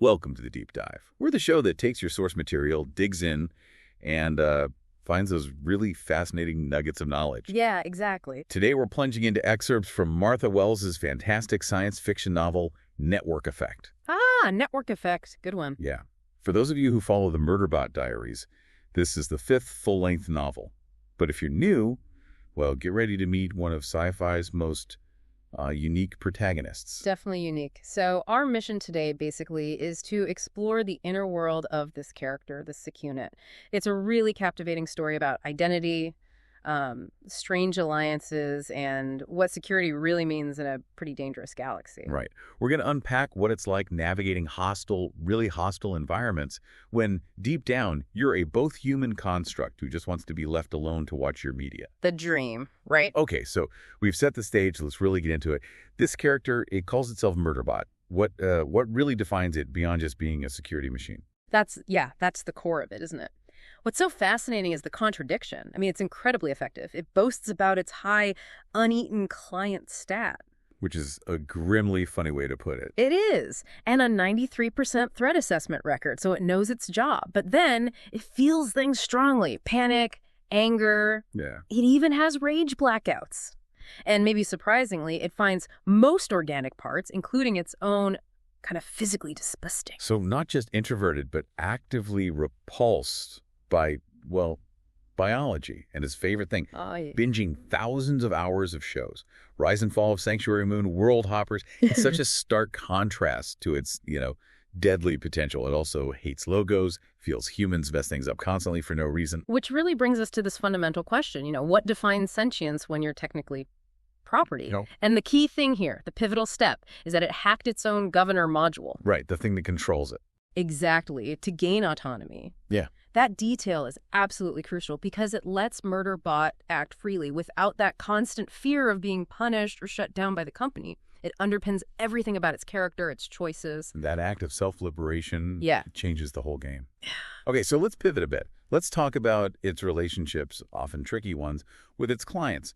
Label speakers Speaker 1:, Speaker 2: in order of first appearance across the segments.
Speaker 1: Welcome to the Deep Dive. We're the show that takes your source material, digs in, and finds those really fascinating nuggets of knowledge.
Speaker 2: Yeah, exactly.
Speaker 1: Today we're plunging into excerpts from Martha Wells's fantastic science fiction novel, Network Effect.
Speaker 2: Ah, Network Effect. Good one.
Speaker 1: Yeah. For those of you who follow the Murderbot Diaries, this is the 5th full-length novel. But if you're new, well, get ready to meet one of sci-fi's most unique protagonists.
Speaker 2: Definitely unique. So our mission today basically is to explore the inner world of this character, the Secunit. It's a really captivating story about identity, strange alliances, and what security really means in a pretty dangerous galaxy.
Speaker 1: Right. We're going to unpack what it's like navigating really hostile environments when, deep down, you're a both human construct who just wants to be left alone to watch your media.
Speaker 2: The dream, right?
Speaker 1: Okay, so we've set the stage. Let's really get into it. This character, it calls itself Murderbot. What really defines it beyond just being a security machine?
Speaker 2: That's the core of it, isn't it? What's so fascinating is the contradiction. I mean, it's incredibly effective. It boasts about its high, uneaten client stat.
Speaker 1: Which is a grimly funny way to put it.
Speaker 2: It is. And a 93% threat assessment record, so it knows its job. But then it feels things strongly. Panic, anger.
Speaker 1: Yeah.
Speaker 2: It even has rage blackouts. And maybe surprisingly, it finds most organic parts, including its own, kind of physically disgusting.
Speaker 1: So not just introverted, but actively repulsed by, well, biology. And his favorite thing, binging thousands of hours of shows. Rise and Fall of Sanctuary Moon, World Hoppers. It's such a stark contrast to its, deadly potential. It also hates logos, feels humans mess things up constantly for no reason.
Speaker 2: Which really brings us to this fundamental question, what defines sentience when you're technically property? And the key thing here, the pivotal step, is that it hacked its own governor module.
Speaker 1: Right, the thing that controls it.
Speaker 2: Exactly, to gain autonomy.
Speaker 1: Yeah.
Speaker 2: That detail is absolutely crucial because it lets Murderbot act freely without that constant fear of being punished or shut down by the company. It underpins everything about its character, its choices.
Speaker 1: That act of self-liberation changes the whole game.
Speaker 2: Yeah.
Speaker 1: Okay, so let's pivot a bit. Let's talk about its relationships, often tricky ones, with its clients.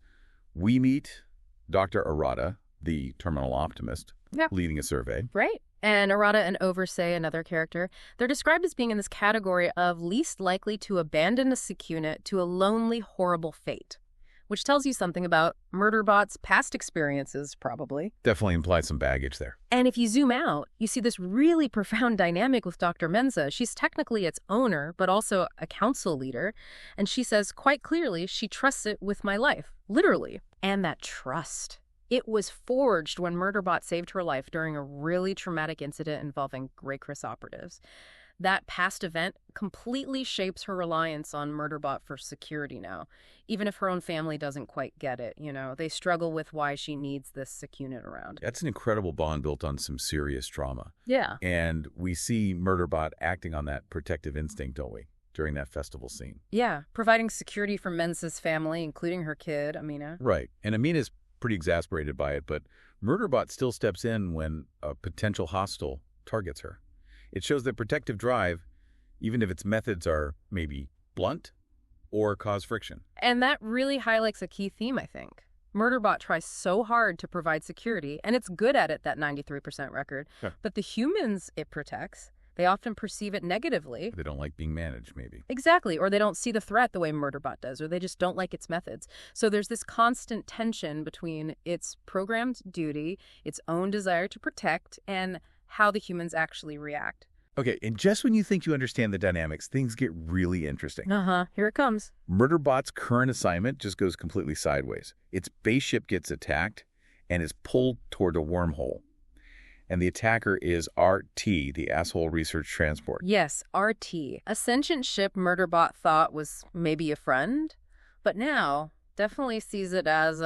Speaker 1: We meet Dr. Arata, the terminal optimist, leading a survey.
Speaker 2: Right. And Arata and Oversay, another character, they're described as being in this category of least likely to abandon a Secunit to a lonely, horrible fate, which tells you something about Murderbot's past experiences, probably.
Speaker 1: Definitely implies some baggage there.
Speaker 2: And if you zoom out, you see this really profound dynamic with Dr. Menza. She's technically its owner, but also a council leader. And she says quite clearly she trusts it with my life, literally. And that trust, it was forged when Murderbot saved her life during a really traumatic incident involving Grey Chris operatives. That past event completely shapes her reliance on Murderbot for security now, even if her own family doesn't quite get it. They struggle with why she needs this Secunit around.
Speaker 1: That's an incredible bond built on some serious trauma.
Speaker 2: Yeah.
Speaker 1: And we see Murderbot acting on that protective instinct, don't we, during that festival scene?
Speaker 2: Yeah, providing security for Mensa's family, including her kid, Amina.
Speaker 1: Right. And Amina's pretty exasperated by it, but Murderbot still steps in when a potential hostile targets her. It shows that protective drive, even if its methods are maybe blunt or cause friction.
Speaker 2: And that really highlights a key theme, I think. Murderbot tries so hard to provide security, and it's good at it, that 93% record.
Speaker 1: Yeah.
Speaker 2: But the humans it protects, they often perceive it negatively.
Speaker 1: They don't like being managed, maybe.
Speaker 2: Exactly, or they don't see the threat the way Murderbot does, or they just don't like its methods. So there's this constant tension between its programmed duty, its own desire to protect, and how the humans actually react.
Speaker 1: Okay, and just when you think you understand the dynamics, things get really interesting.
Speaker 2: Here it comes.
Speaker 1: Murderbot's current assignment just goes completely sideways. Its base ship gets attacked and is pulled toward a wormhole. And the attacker is RT, the asshole research transport.
Speaker 2: Yes, RT. A sentient ship Murderbot thought was maybe a friend, but now definitely sees it as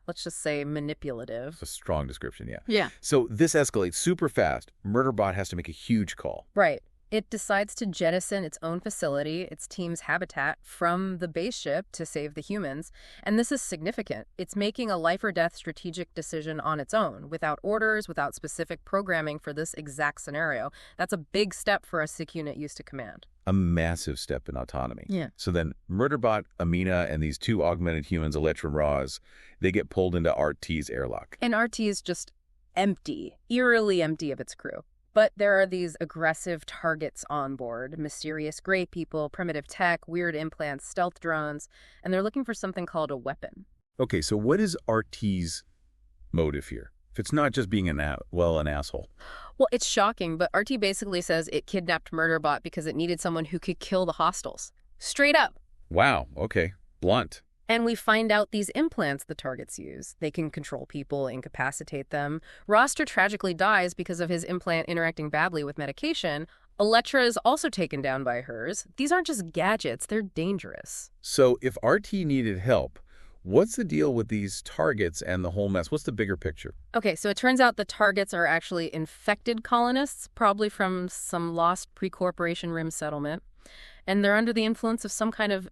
Speaker 2: let's just say, manipulative.
Speaker 1: It's a strong description, yeah.
Speaker 2: Yeah.
Speaker 1: So this escalates super fast. Murderbot has to make a huge call.
Speaker 2: Right. It decides to jettison its own facility, its team's habitat, from the base ship to save the humans. And this is significant. It's making a life-or-death strategic decision on its own, without orders, without specific programming for this exact scenario. That's a big step for a Secunit used to command.
Speaker 1: A massive step in autonomy.
Speaker 2: Yeah.
Speaker 1: So then Murderbot, Amina, and these two augmented humans, Electra and Roz, they get pulled into RT's airlock.
Speaker 2: And RT is just empty, eerily empty of its crew. But there are these aggressive targets on board, mysterious gray people, primitive tech, weird implants, stealth drones, and they're looking for something called a weapon.
Speaker 1: Okay, so what is RT's motive here? If it's not just being an asshole.
Speaker 2: Well, it's shocking, but RT basically says it kidnapped Murderbot because it needed someone who could kill the hostiles. Straight up.
Speaker 1: Wow, okay. Blunt.
Speaker 2: And we find out these implants the targets use. They can control people, incapacitate them. Roster tragically dies because of his implant interacting badly with medication. Elektra is also taken down by hers. These aren't just gadgets, they're dangerous.
Speaker 1: So if RT needed help, what's the deal with these targets and the whole mess? What's the bigger picture?
Speaker 2: Okay, so it turns out the targets are actually infected colonists, probably from some lost pre-corporation rim settlement. And they're under the influence of some kind of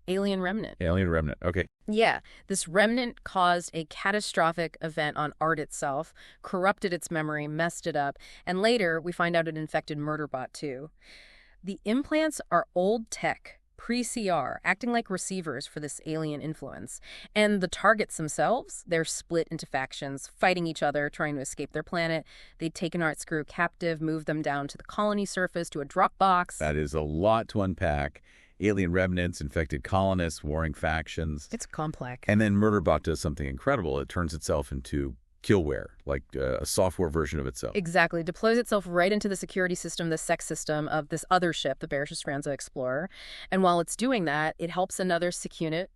Speaker 2: alien remnant.
Speaker 1: Alien remnant, okay.
Speaker 2: Yeah, this remnant caused a catastrophic event on Art itself, corrupted its memory, messed it up, and later we find out it infected Murderbot too. The implants are old tech, pre-CR, acting like receivers for this alien influence. And the targets themselves, they're split into factions, fighting each other, trying to escape their planet. They'd taken Art's crew captive, moved them down to the colony surface to a drop box.
Speaker 1: That is a lot to unpack. Alien remnants, infected colonists, warring factions.
Speaker 2: It's complex.
Speaker 1: And then Murderbot does something incredible. It turns itself into killware, like a software version of itself.
Speaker 2: Exactly. Deploys itself right into the security system, the sex system of this other ship, the Bearish Franza Explorer. And while it's doing that, it helps another Secunit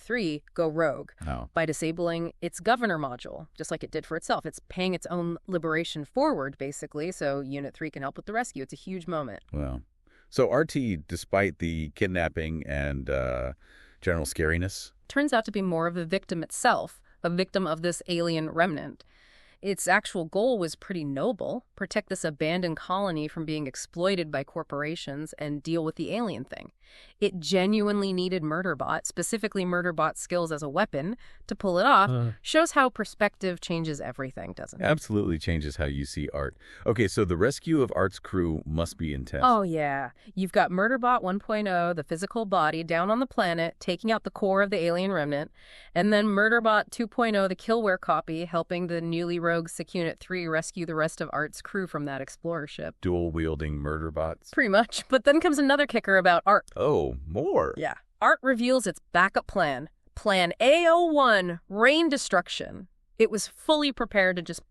Speaker 2: 3, go rogue by disabling its governor module, just like it did for itself. It's paying its own liberation forward, basically, so Unit 3 can help with the rescue. It's a huge moment.
Speaker 1: Wow. So RT, despite the kidnapping and general scariness,
Speaker 2: turns out to be more of a victim itself, a victim of this alien remnant. Its actual goal was pretty noble: protect this abandoned colony from being exploited by corporations and deal with the alien thing. It genuinely needed Murderbot, specifically Murderbot's skills as a weapon, to pull it off. Shows how perspective changes everything, doesn't it?
Speaker 1: Absolutely changes how you see Art. Okay, so the rescue of Art's crew must be intense.
Speaker 2: Oh, yeah. You've got Murderbot 1.0, the physical body, down on the planet, taking out the core of the alien remnant, and then Murderbot 2.0, the killware copy, helping the newly rogue Secunit 3 rescue the rest of Art's crew from that explorer ship.
Speaker 1: Dual-wielding Murderbots?
Speaker 2: Pretty much. But then comes another kicker about Art.
Speaker 1: Oh, more?
Speaker 2: Yeah. Art reveals its backup plan. Plan A01, rain destruction. It was fully prepared to just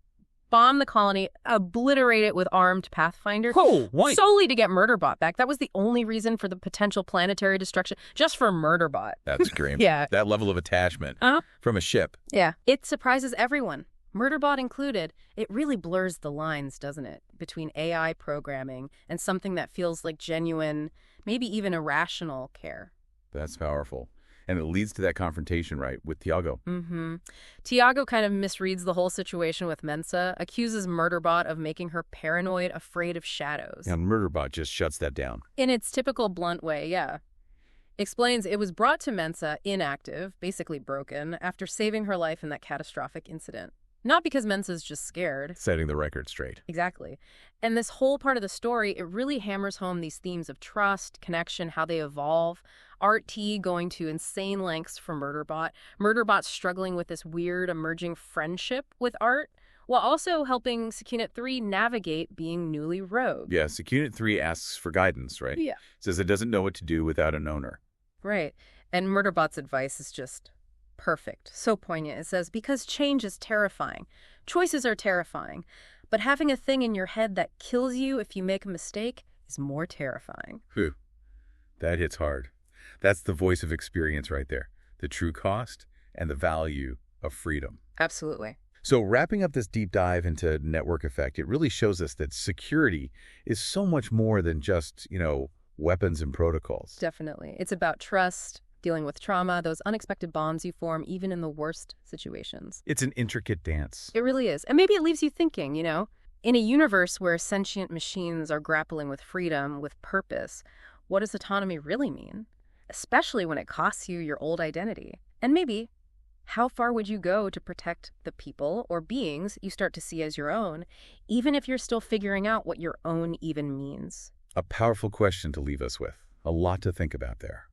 Speaker 2: bomb the colony, obliterate it with armed Pathfinder.
Speaker 1: Oh, why?
Speaker 2: Solely to get Murderbot back. That was the only reason for the potential planetary destruction, just for Murderbot.
Speaker 1: That's great.
Speaker 2: Yeah.
Speaker 1: That level of attachment from a ship.
Speaker 2: Yeah. It surprises everyone, Murderbot included. It really blurs the lines, doesn't it, between AI programming and something that feels like genuine, maybe even irrational care.
Speaker 1: That's powerful. And it leads to that confrontation, right, with Tiago.
Speaker 2: Tiago kind of misreads the whole situation with Mensa, accuses Murderbot of making her paranoid, afraid of shadows.
Speaker 1: And Murderbot just shuts that down.
Speaker 2: In its typical blunt way, yeah. Explains it was brought to Mensa inactive, basically broken, after saving her life in that catastrophic incident. Not because Mensa's just scared.
Speaker 1: Setting the record straight.
Speaker 2: Exactly. And this whole part of the story, it really hammers home these themes of trust, connection, how they evolve. RT going to insane lengths for Murderbot. Murderbot struggling with this weird emerging friendship with Art, while also helping Secunit 3 navigate being newly rogue.
Speaker 1: Yeah, Secunit 3 asks for guidance, right?
Speaker 2: Yeah.
Speaker 1: Says it doesn't know what to do without an owner.
Speaker 2: Right. And Murderbot's advice is just perfect. So poignant. It says, because change is terrifying. Choices are terrifying. But having a thing in your head that kills you if you make a mistake is more terrifying.
Speaker 1: Phew. That hits hard. That's the voice of experience right there. The true cost and the value of freedom.
Speaker 2: Absolutely.
Speaker 1: So wrapping up this deep dive into network effect, it really shows us that security is so much more than just, weapons and protocols.
Speaker 2: Definitely. It's about trust, dealing with trauma, those unexpected bonds you form even in the worst situations.
Speaker 1: It's an intricate dance.
Speaker 2: It really is. And maybe it leaves you thinking, in a universe where sentient machines are grappling with freedom, with purpose, what does autonomy really mean? Especially when it costs you your old identity. And maybe, how far would you go to protect the people or beings you start to see as your own, even if you're still figuring out what your own even means?
Speaker 1: A powerful question to leave us with. A lot to think about there.